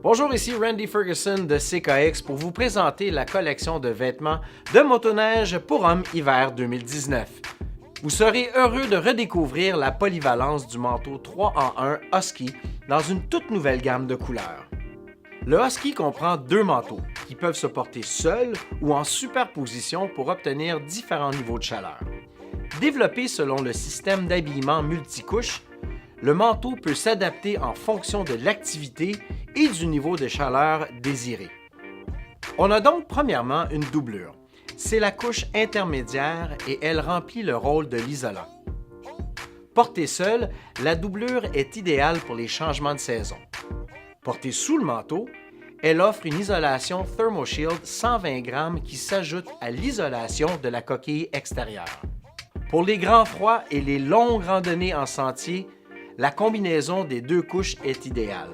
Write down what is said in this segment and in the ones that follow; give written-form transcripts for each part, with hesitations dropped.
Bonjour, ici Randy Ferguson de CKX pour vous présenter la collection de vêtements de motoneige pour hommes hiver 2019. Vous serez heureux de redécouvrir la polyvalence du manteau 3 en 1 Husky dans une toute nouvelle gamme de couleurs. Le Husky comprend deux manteaux qui peuvent se porter seuls ou en superposition pour obtenir différents niveaux de chaleur. Développé selon le système d'habillement multicouche, le manteau peut s'adapter en fonction de l'activité et du niveau de chaleur désiré. On a donc premièrement une doublure. C'est la couche intermédiaire et elle remplit le rôle de l'isolant. Portée seule, la doublure est idéale pour les changements de saison. Portée sous le manteau, elle offre une isolation ThermoShield 120 grammes qui s'ajoute à l'isolation de la coquille extérieure. Pour les grands froids et les longues randonnées en sentier, la combinaison des deux couches est idéale.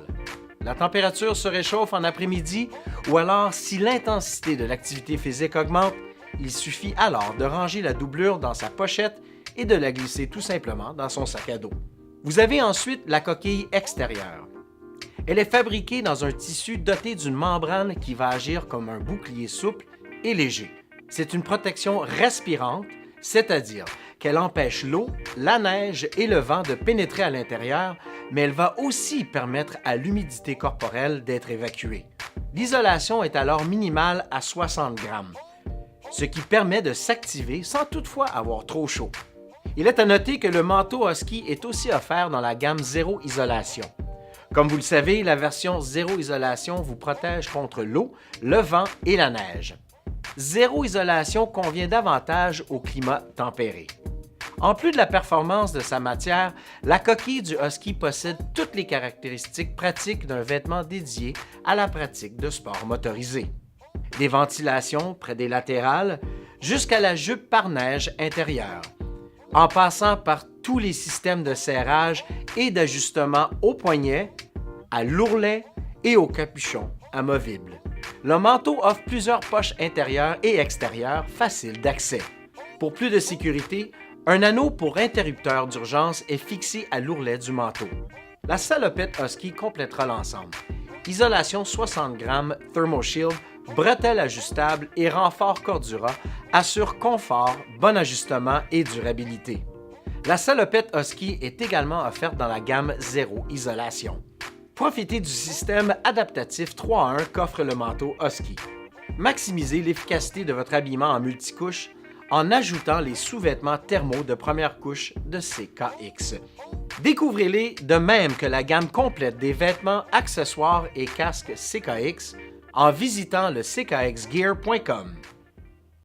La température se réchauffe en après-midi ou alors si l'intensité de l'activité physique augmente, il suffit alors de ranger la doublure dans sa pochette et de la glisser tout simplement dans son sac à dos. Vous avez ensuite la coquille extérieure. Elle est fabriquée dans un tissu doté d'une membrane qui va agir comme un bouclier souple et léger. C'est une protection respirante, c'est-à-dire qu'elle empêche l'eau, la neige et le vent de pénétrer à l'intérieur, mais elle va aussi permettre à l'humidité corporelle d'être évacuée. L'isolation est alors minimale à 60 grammes, ce qui permet de s'activer sans toutefois avoir trop chaud. Il est à noter que le manteau Husky est aussi offert dans la gamme Zéro Isolation. Comme vous le savez, la version Zéro Isolation vous protège contre l'eau, le vent et la neige. Zéro Isolation convient davantage au climat tempéré. En plus de la performance de sa matière, la coquille du Husky possède toutes les caractéristiques pratiques d'un vêtement dédié à la pratique de sport motorisé. Des ventilations près des latérales jusqu'à la jupe par neige intérieure, en passant par tous les systèmes de serrage et d'ajustement au poignet, à l'ourlet et au capuchon amovible. Le manteau offre plusieurs poches intérieures et extérieures faciles d'accès. Pour plus de sécurité, un anneau pour interrupteur d'urgence est fixé à l'ourlet du manteau. La salopette Husky complétera l'ensemble. Isolation 60 grammes ThermoShield, bretelles ajustables et renfort Cordura assurent confort, bon ajustement et durabilité. La salopette Husky est également offerte dans la gamme Zéro Isolation. Profitez du système adaptatif 3 en 1 qu'offre le manteau Husky. Maximisez l'efficacité de votre habillement en multicouche en ajoutant les sous-vêtements thermaux de première couche de CKX. Découvrez-les de même que la gamme complète des vêtements, accessoires et casques CKX en visitant le ckxgear.com.